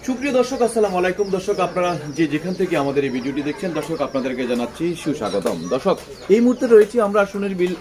সুপ্রিয় দর্শক, আসসালামু আলাইকুম। দর্শক, আপনারা যে যেখান থেকে আমাদের এই ভিডিওটি দেখছেন, দর্শক আপনাদেরকে জানাচ্ছি সুস্বাগতম। দর্শক, এই মুহূর্তে রয়েছে আমরা সুনীল বিল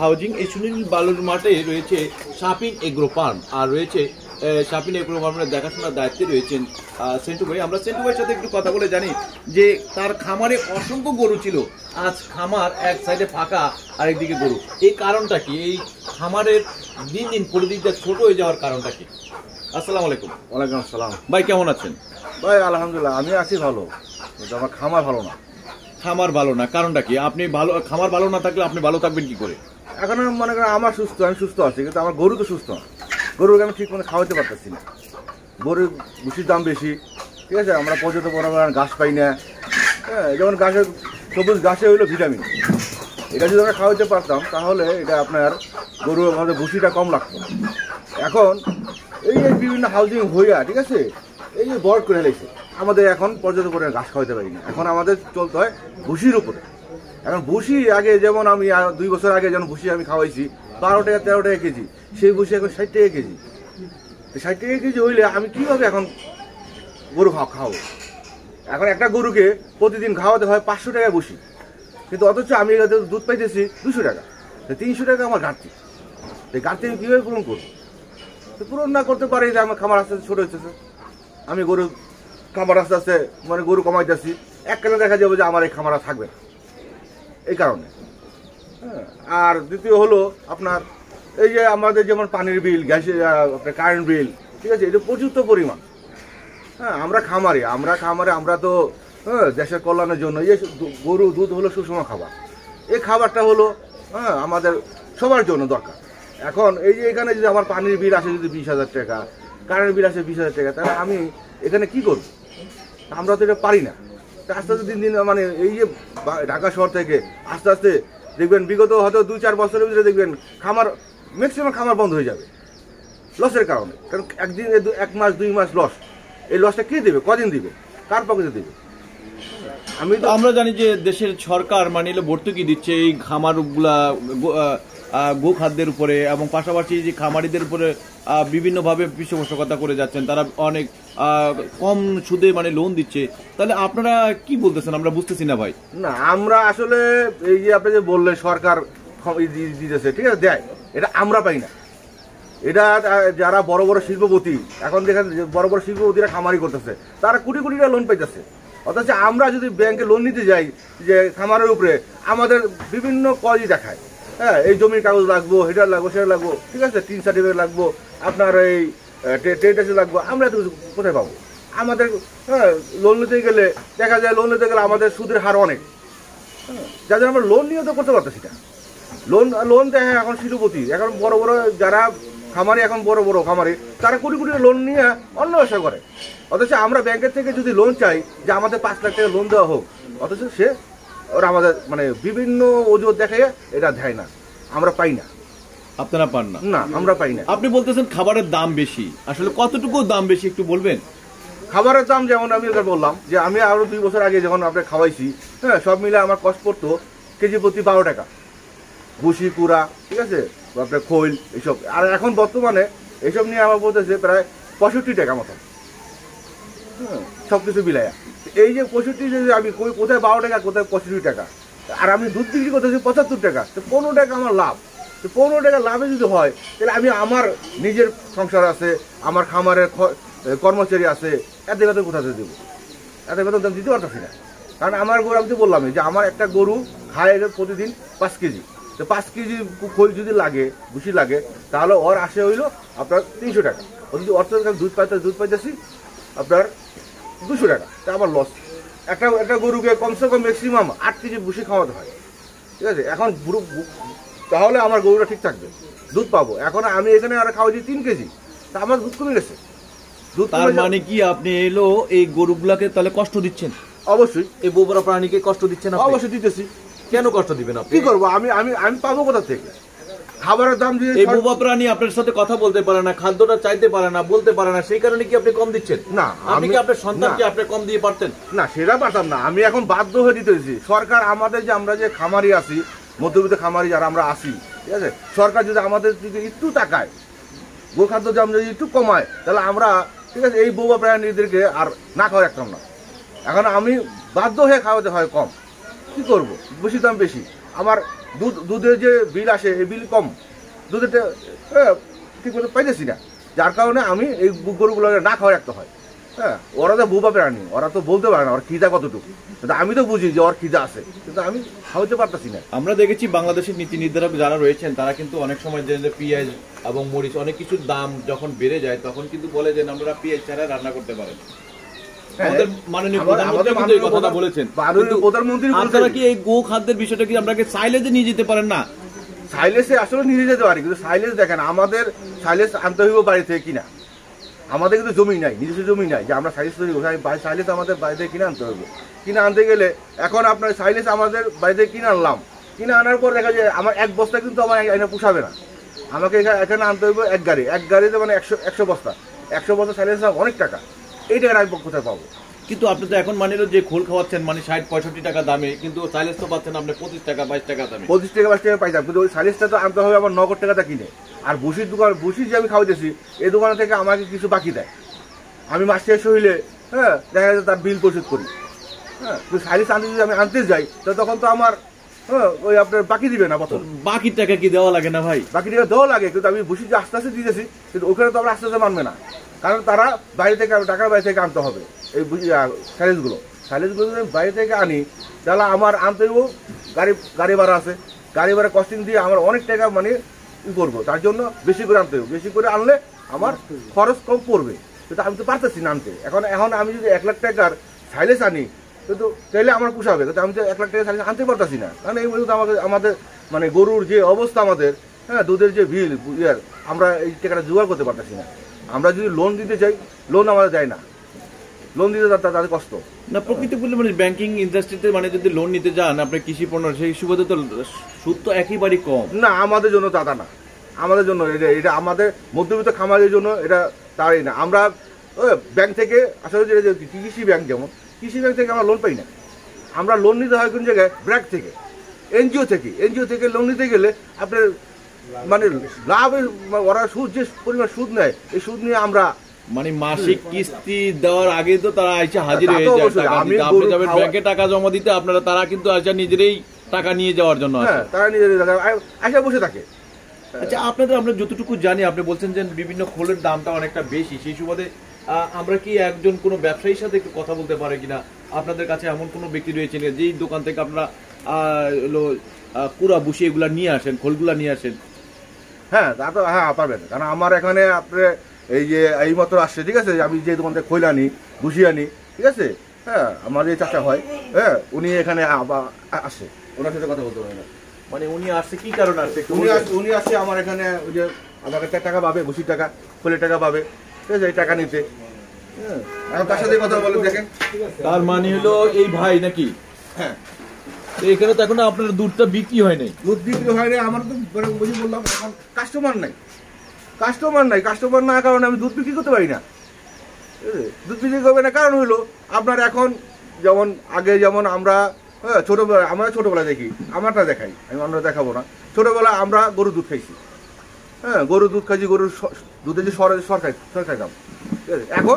হাউজিং। এই সুনীল বালুর মাঠে রয়েছে শাপিন এগ্রো ফার্ম, আর রয়েছে শাপিন এগ্রো ফার্মের দেখাশোনার দায়িত্বে রয়েছেন সেন্টু ভাই। আমরা সেন্টু ভাইয়ের সাথে একটু কথা বলে জানি যে তার খামারে অসংখ্য গরু ছিল, আজ খামার এক সাইডে ফাঁকা, আরেকদিকে গরু। এই কারণটা কি? এই খামারের দিন দিন পরিধিটা ছোট হয়ে যাওয়ার কারণটা কি? আসসালামু আলাইকুম। ওয়ালাইকুম আসসালাম। ভাই কেমন আছেন? ভাই আলহামদুলিল্লাহ, আমি আছি ভালো, কিন্তু আমার খামার ভালো না। খামার ভালো না, কারণটা কি? আপনি ভালো, খামার ভালো না থাকলে আপনি ভালো থাকবেন কি করে? এখন মনে করেন আমার সুস্থ, আমি সুস্থ আছি, কিন্তু আমার গরু তো সুস্থ না। গরুকে আমি ঠিক মতো খাওয়াতে পারতেছি না। গরুর ভুসির দাম বেশি, ঠিক আছে। আমরা পর্যন্ত বড় ঘাস পাই না। হ্যাঁ, যেমন ঘাসের সবুজ ঘাসে হইলো ভিটামিন, এটা যদি আমরা খাওয়াতে পারতাম তাহলে এটা আপনার গরু আমাদের ভুসিটা কম লাগতো। এখন এই যে বিভিন্ন হাউজিং হইয়া, ঠিক আছে, এই যে বড় করে ফেলেছে, আমাদের এখন পর্যন্ত করে ঘাস খাওয়াতে পারি না। এখন আমাদের চলতে হয় ভুসির উপরে। এখন ভুসি আগে যেমন আমি 2 বছর আগে যেমন ভুসি আমি খাওয়াইছি 12 টাকা 13 টাকা কেজি, সেই ভুসি এখন 60 টাকা কেজি। তো 60 টাকা কেজি হইলে আমি কীভাবে এখন গরু খাওয়াবো? এখন একটা গরুকে প্রতিদিন খাওয়াতে হয় 500 টাকা ভুসি, কিন্তু অথচ আমি দুধ পাইতেছি 200 টাকা। 300 টাকা আমার ঘাটতি। এই ঘাটতি আমি কীভাবে পূরণ করবো? তো পূরণ না করতে পারি যে আমার খামার আস্তে আস্তে ছোটো হচ্ছে। আমি গরু খামার আস্তে আস্তে মানে গরু কমাইতেছি, এককালে দেখা যাবে যে আমার এই খামার থাকবে না, এই কারণে। হ্যাঁ, আর দ্বিতীয় হলো আপনার এই যে আমাদের যেমন পানির বিল, গ্যাসের আপনার কারেন্ট বিল, ঠিক আছে, এটা প্রচুর পরিমাণ। হ্যাঁ, আমরা খামারে আমরা তো দেশের কল্যাণের জন্য এই গরু দুধ হলো সুষম খাবার। এই খাবারটা হলো আমাদের সবার জন্য দরকার। এখন এই যে এখানে যদি আমার পানির বিল আসে যদি 20,000 টাকা, কারেন্ট বিল আসে 20,000 টাকা, তাহলে আমি এখানে কি করব? আমরা তো এটা পারি না। আস্তে আস্তে দিন দিন মানে এই যে ঢাকা শহর থেকে আস্তে আস্তে দেখবেন বিগত হয়তো 2-4 বছরের ভিতরে দেখবেন খামার ম্যাক্সিমাম খামার বন্ধ হয়ে যাবে লসের কারণে। কারণ একদিন 1 মাস 2 মাস লস, এই লসটা কে দেবে? কদিন দিবে? কার পকেটে দেবে? আমরা জানি যে দেশের সরকার মানে ভর্তুকি দিচ্ছে এই খামারগুলা গোখাদ্যের উপরে, এবং পাশাপাশি যে খামারিদের উপরে বিভিন্নভাবে পৃষ্ঠপোষকতা করে যাচ্ছেন, তারা অনেক কম সুদে মানে লোন দিচ্ছে। তাহলে আপনারা কি বলতেছেন? আমরা বুঝতেছি না ভাই। না, আমরা আসলে এই যে আপনি যে বললেন সরকার দিতেছে, ঠিক আছে, দেয়, এটা আমরা পাই না। এটা যারা বড় বড় শিল্পপতি, এখন দেখেন বড় বড় শিল্পপতিরা খামারি করতেছে, তারা কোটি কোটি টাকা লোন পাইতেছে। অথচ আমরা যদি ব্যাংকে লোন নিতে যাই যে খামারের উপরে, আমাদের বিভিন্ন কজই দেখায়। হ্যাঁ, এই জমির কাগজ লাগবো, হেটার লাগবো, সেটা লাগবো, ঠিক আছে, 3 সার্টিফিকেট লাগবো, আপনার এই ট্রেড লাগবো। আমরা তো কোথায় পাবো? আমাদের লোন নিতে গেলে দেখা যায়, লোন নিতে গেলে আমাদের সুদের হার অনেক। যার জন্য আমরা লোন নিয়ে তো করতে পারতেছি না। লোন দেখে এখন শিল্পপতি, এখন বড় বড় যারা খামারি, এখন বড় বড় খামারি, তারা কোটি কোটি লোন নিয়ে অন্য ব্যবসা করে। অথচ আমরা ব্যাংকের থেকে যদি লোন চাই যে আমাদের 5 লাখ টাকা লোন দেওয়া হোক, অথচ সে ওরা আমাদের মানে বিভিন্ন অজুহাত দেখে এটা দেয় না, আমরা পাই না। আপনারা পান না? না, আমরা পাই না। আপনি বলতেছেন খাবারের দাম বেশি, আসলে কতটুকু দাম বেশি একটু বলবেন? খাবারের দাম যেমন আমি বললাম যে আমি আরো 2 বছর আগে যখন আপনার খাওয়াইছি, হ্যাঁ, সব মিলে আমার কষ্ট পড়তো কেজি প্রতি 12 টাকা, ভুসি কুড়া, ঠিক আছে, আপনার খৈল এইসব। আর এখন বর্তমানে এইসব নিয়ে আমার বলতেছে প্রায় 65 টাকা মতো, হ্যাঁ, সব কিছু মিলাইয়া। এই যে 65, যদি আমি কোথায় 12 টাকা, কোথায় 65 টাকা, আর আমি দুধ বিক্রি করতেছি 75 টাকা, তো 15 টাকা আমার লাভ। তো 15 টাকা লাভে যদি হয়, তাহলে আমি আমার নিজের সংসার আছে, আমার খামারের কর্মচারী আছে, এত বেতন কোথাতে দেবো? এত বেতন আমি দিতে পারতেছি না। কারণ আমার গরু, আমি তো বললামই যে আমার একটা গরু খায় প্রতিদিন 5 কেজি। তো 5 কেজি খোল যদি লাগে, ভুসি লাগে, তাহলে ওর আসে হইলো আপনার 300 টাকা। ও যদি অর্থ দুধ পাইতেছি আপনার 200 টাকা, তা আমার লস। একটা গরুকে কমসে কম ম্যাক্সিমাম 8 কেজি ভুসি খাওয়াতে হয়, ঠিক আছে। এখন তাহলে আমার গরুটা ঠিক থাকবে, দুধ পাবো। এখন আমি এখানে আর খাওয়াচ্ছি 3 কেজি, তা আমার দুধ কমে গেছে। তার মানে কি আপনি এই গরুগুলাকে তাহলে কষ্ট দিচ্ছেন? অবশ্যই। এই বোবরা প্রাণীকে কষ্ট দিচ্ছেন? অবশ্যই দিতেছি। কেন কষ্ট দিবেন আপনি? কি করবো? আমি পাবো কোথা থেকে? খাবারের দাম দিয়ে এই বোবা প্রাণী আপনার সাথে কথা বলতে পারে না, খাদ্যটা চাইতে পারে না, বলতে পারে না, সেই কারণে কি আপনি কম দিচ্ছেন? না, আপনি কি আপনার সন্তানকে আপনি কম দিয়ে পারতেন? না, সেটা পারতাম না। আমি এখন বাধ্য হয়ে দিতেছি। সরকার আমাদের যে, আমরা যে খামারি আছি, মধ্যবিত্ত খামারি যারা আমরা আছি, ঠিক আছে, সরকার যদি আমাদের দিকে একটু তাকায়, গোখাদ্য দাম যদি একটু কমায়, তাহলে আমরা ঠিক আছে, এই বোবা প্রাণীদেরকে আর না খাওয়া রাখতাম না। এখন আমি বাধ্য হয়ে খাওয়াতে হয় কম, কি করব, বেশি দাম বেশি, আমার দুধের যে বিল আসে এই বিল কম, দুধেরটা ঠিক মতো পাইতেছি না, যার কারণে আমি এই গরুগুলো না খাওয়া রাখতে হয়। হ্যাঁ, ওরা তো বোবা প্রাণী, ওরা তো বলতে পারে না ওর খিদা কতটুকু, কিন্তু আমি তো বুঝি যে ওর খিদা আছে, কিন্তু আমি খাওয়াতে পারতেছি না। আমরা দেখেছি বাংলাদেশের নীতি নির্ধারক যারা রয়েছেন তারা কিন্তু অনেক সময় যে পেঁয়াজ এবং মরিচ অনেক কিছুর দাম যখন বেড়ে যায় তখন কিন্তু বলে যে আমরা পেঁয়াজ ছাড়া রান্না করতে পারেন। আমাদের মাননীয় প্রধানমন্ত্রী কিন্তু এই কথাটা বলেছেন। প্রধানমন্ত্রী আপনারা কি এই গো খাদ্যের বিষয়টা কি আপনাকে সাইলেজে নিয়ে যেতে পারেন না? সাইলেসে আসলে নিয়ে যেতে পারি, কিন্তু সাইলেস দেখেন আমাদের সাইলেস আনতে হইব বাড়ি থেকে কিনা, আমাদের কিন্তু জমি নাই, নিজস্ব জমি নাই যে আমরা সাইলেস তৈরি করবো। সাইলেস আমাদের বাড়ি থেকে কিনে আনতে হবে, কিনে আনতে গেলে এখন আপনার সাইলেস আমাদের বাড়ি থেকে কিনে আনলাম, কিনে আনার পর দেখা যায় আমার এক বস্তা কিন্তু আমার এনে পোষাবে না, আমাকে এখানে আনতে হইব এক গাড়িতে মানে 100 বস্তা, 100 বস্তা সাইলেস অনেক টাকা, এই টাকাটা আমি কোথায় পাবো? কিন্তু আপনি তো এখন মানে যে খোল খাওয়াচ্ছেন মানে 60-65 টাকা দামে, কিন্তু সাইলেজ তো পাচ্ছেন আপনি 25 টাকা 22 টাকা দামে, 25 টাকা 22 টাকা পাইতাম, কিন্তু ওই সাইলেসটা তো আনতে হবে আমার 90 টাকাটা কিনে। আর ভুসির দোকান, ভুসি যে আমি খাওয়াইতেছি এই দোকান থেকে আমাকে কিছু বাকি দেয়, আমি মাস শেষ হইলে হ্যাঁ দেখা যায় তার বিল পরিশোধ করি। হ্যাঁ, কিন্তু সাইলেস আনতে যদি আমি আনতে যাই তো তখন তো আমার ওই আপনার বাকি দিবে না, প্রথম বাকি টাকা কি দেওয়া লাগে না ভাই? বাকি টাকা দেওয়া লাগে, কিন্তু আমি ভুসি যে আস্তে আস্তে দিতেছি, কিন্তু ওখানে তো আমরা আস্তে আস্তে মানবে না, কারণ তারা বাইরে থেকে ঢাকার বাইরে থেকে আনতে হবে এই সাইলেসগুলো যদি আমি বাইরে থেকে আনি তাহলে আমার আনতেও গাড়ি ভাড়া আছে, গাড়ি ভাড়া কস্টিং দিয়ে আমার অনেক টাকা মানে ই করবো, তার জন্য বেশি করে আনতে হবে, বেশি করে আনলে আমার খরচ কম পড়বে, কিন্তু আমি তো পারতেছি না আনতে। এখন আমি যদি 1 লাখ টাকার সাইলেস আনি কিন্তু তাহলে আমার পোষাবে, কিন্তু আমি তো 1 লাখ টাকা সাইলেস আনতে পারতেছি না, কারণ এই মুহূর্তে আমাদের মানে গরুর যে অবস্থা আমাদের, হ্যাঁ দুধের যে বিল আমরা এই টাকাটা জোগাড় করতে পারতেছি না। আমরা যদি লোন দিতে চাই, লোন আমাদের দেয় না, লোন দিতে তাদের কষ্ট না। প্রকৃতি বললে মানে ব্যাংকিং ইন্ডাস্ট্রিতে মানে যদি লোন নিতে যান আপনি কৃষি পণ্য, সেই সুবাদে তো সুদ তো একেবারেই কম না, আমাদের জন্য দাদা না, আমাদের জন্য এটা আমাদের মধ্যবিত্ত খামারের জন্য এটা তারই না। আমরা ব্যাংক থেকে আসলে যে কৃষি ব্যাংক, যেমন কৃষি ব্যাংক থেকে আমরা লোন পাই না, আমরা লোন নিতে হয় কোন জায়গায়, ব্র্যাক থেকে, এনজিও থেকে লোন নিতে গেলে আপনার মানে লাভ, ওরা সুদ যে পরিমাণ সুদ নেয়, এই সুদ নিয়ে আমরা মানে মাসিক কিস্তি দেওয়ার আগে তো তারা আইসা হাজির হয়ে যায়, আপনি যাবেন ব্যাংকে টাকা জমা দিতে, আপনারা তারা কিন্তু আইসা নিজেরাই টাকা নিয়ে যাওয়ার জন্য, তারা নিজেদের আইসা বসে থাকে। আচ্ছা, আমরা যতটুকু জানি আপনি বলছেন যে বিভিন্ন খোলের দামটা অনেকটা বেশি, সেই সুবাদে আমরা কি একজন কোনো ব্যবসায়ীর সাথে একটু কথা বলতে পারি কিনা? আপনাদের কাছে এমন কোনো ব্যক্তি রয়েছে যেই দোকান থেকে আপনারা কুড়া বুসি এগুলা নিয়ে আসেন, খোলগুলা নিয়ে আসেন? হ্যাঁ, তা তো হ্যাঁ পারবেন, কারণ আমার এখানে আপনার এই যে এই মাত্র আসছে, ঠিক আছে, আমি যে দোকান থেকে খৈল আনি, ভুসি আনি, ঠিক আছে, হ্যাঁ আমার যে চাচা হয়, হ্যাঁ উনি এখানে আসে, ওনার সাথে কথা বলতে পারেন। মানে উনি আসছে কি কারণে আসছে? উনি আসছে আমার এখানে ওই যে আমার কাছে টাকা পাবে, ভুসির টাকা, খোলের টাকা পাবে, ঠিক আছে, এই টাকা নিতে। হ্যাঁ, এখন তার সাথে কথা বলে দেখেন, তার মানে হলো এই ভাই নাকি? হ্যাঁ, এখানে তো এখন আপনার দুধটা বিক্রি হয় নাই, দুধ বিক্রি হয় নাই, আমার তো বুঝি বললাম এখন কাস্টমার না কারণে আমি দুধ বিক্রি করতে পারি না, দুধ বিক্রি করবে না। কারণ হলো আপনার এখন যেমন আগে যেমন আমরা ছোটবেলায় দেখি, আমারটা দেখাই, আমি অন্য দেখাবো না, ছোটবেলায় আমরা গরুর দুধ খাইছি, হ্যাঁ গরুর দুধ খাইছি, গরুর দুধের যে সর খাইতাম, ঠিক আছে।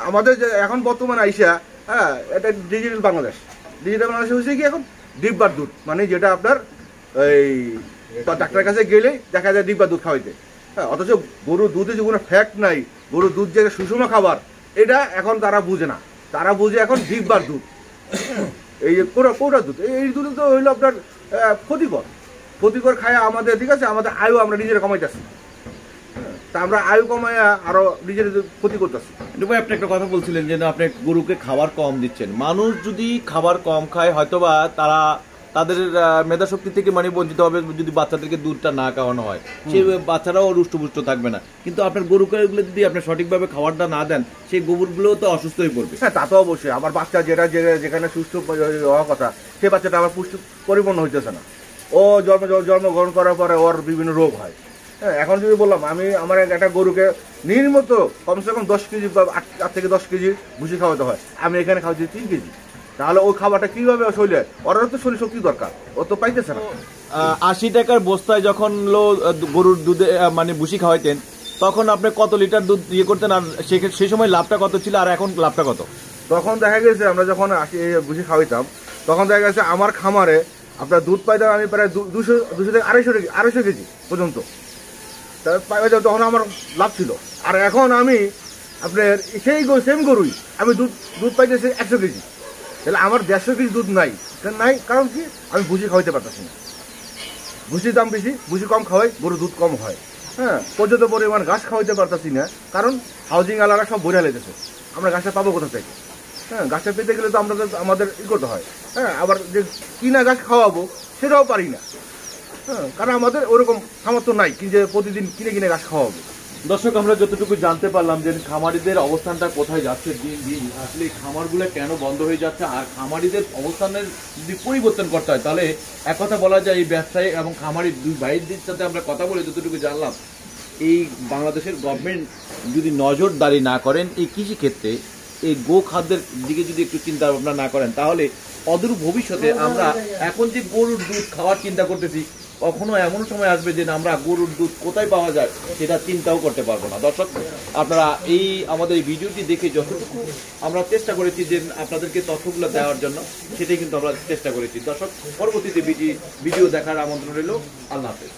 আমাদের যে এখন বর্তমানে আইসা, হ্যাঁ এটা ডিজিটাল বাংলাদেশ হয়েছে কি এখন ডিব্বার দুধ, মানে যেটা আপনার এই ডাক্তারের কাছে গেলেই দেখা যায় ডিব্বার দুধ খাওয়াইতে, হ্যাঁ, অথচ গরুর দুধে যে কোনো ফ্যাক্ট নাই, গরুর দুধ যে সুষম খাবার, এটা এখন তারা বুঝে না, তারা বুঝে এখন ডিব্বার দুধ, এই যে কোটার দুধ, এই দুধ তো হইলো আপনার ক্ষতিকর খায় আমাদের, ঠিক আছে, আমাদের আয়ু আমরা নিজেরা কমাইতেছি, তা আমরা আয়ু কমাইয়া আরো নিজের ক্ষতি করতেছি। ভাই আপনি একটা কথা বলছিলেন যে আপনি গরুকে খাবার কম দিচ্ছেন, মানুষ যদি খাবার কম খায় হয়তোবা তাদের মেধা শক্তি থেকে মানে বঞ্চিত হবে, যদি বাচ্চাদেরকে দুধটা না খাওয়ানো হয়, সেই বাচ্চারাও রুষ্টপুষ্ট থাকবে না। কিন্তু আপনার গরুকে যদি আপনি সঠিকভাবে খাবারটা না দেন, সেই গোবরগুলো তো অসুস্থ হয়ে পড়বে। হ্যাঁ, তা তো অবশ্যই, আমার বাচ্চা যেখানে সুস্থ হওয়ার কথা, সেই বাচ্চাটা আমার পুষ্টি পরিপূর্ণ হইতেছে না, ও জন্মগ্রহণ করার পরে ওর বিভিন্ন রোগ হয়। হ্যাঁ, এখন যদি বললাম আমি আমার একটা গরুকে নির্মত কমসে কম 10 কেজি বা 8 থেকে 10 কেজি ভুসি খাওয়াতে হয়, আমি এখানে খাওয়াচ্ছি 3 কেজি, তাহলে ওই খাবারটা কিভাবে শরীরে, ওরা তো শরীর শক্তি দরকার, ও তো পাইতেছে না। 80 টাকার বস্তায় যখন গরুর দুধে মানে ভুসি খাওয়াইতেন, তখন আপনি কত লিটার দুধ ইয়ে করতেন, আর সেই সময় লাভটা কত ছিল আর এখন লাভটা কত? তখন দেখা গেছে আমরা যখন বুঝি খাওয়াইতাম, তখন দেখা গেছে আমার খামারে আপনার দুধ পাইতাম আমি প্রায় 200 থেকে 250 কেজি পর্যন্ত পাইতাম, তখন আমার লাভ ছিল। আর এখন আমি আপনার সেই সেম গরুই আমি দুধ পাইতেছি 100 কেজি, তাহলে আমার 150 কেজি দুধ নাই। কারণ কি, আমি ভুসি খাওয়াইতে পারতেছি না। ভুসির দাম বেশি, ভুসি কম খাওয়াই, গরু দুধ কম হয়। হ্যাঁ, পর্যাপ্ত পরিমাণ ঘাস খাওয়াইতে পারতেছি না, কারণ হাউজিং আলারা সব বইরা লেগেছে। আমরা ঘাসটা পাবো কোথা থেকে? হ্যাঁ, ঘাসটা পেতে গেলে তো আমাদের করতে হয়। হ্যাঁ, আবার যে কিনা ঘাস খাওয়াবো সেটাও পারি না। হ্যাঁ, কারণ আমাদের ওরকম সামর্থ্য নাই কি যে প্রতিদিন কিনে ঘাস খাওয়াবো। দর্শক, আমরা যতটুকু জানতে পারলাম যে খামারিদের অবস্থানটা কোথায় যাচ্ছে দিন দিন, আসলে এই খামারগুলো কেন বন্ধ হয়ে যাচ্ছে, আর খামারিদের অবস্থানের যদি পরিবর্তন করতে হয় তাহলে এক কথা বলা যায় এই ব্যবসায়ী এবং খামারি দুই ভাইদের সাথে আমরা কথা বলে যতটুকু জানলাম, এই বাংলাদেশের গভর্নমেন্ট যদি নজরদারি না করেন এই কৃষি ক্ষেত্রে, এই গো খাদ্যের দিকে যদি একটু চিন্তা ভাবনা না করেন, তাহলে অদূর ভবিষ্যতে আমরা এখন যে গরুর দুধ খাওয়ার চিন্তা করতেছি, কখনো এমন সময় আসবে যে আমরা গরুর দুধ কোথায় পাওয়া যায় সেটা চিন্তাও করতে পারবো না। দর্শক, আপনারা এই আমাদের এই ভিডিওটি দেখে যতটুকু আমরা চেষ্টা করেছি যে আপনাদেরকে তথ্যগুলো দেওয়ার জন্য, সেটাই কিন্তু আমরা চেষ্টা করেছি। দর্শক, পরবর্তীতে ভিডিও দেখার আমন্ত্রণ রইল। আল্লাহ হাফেজ।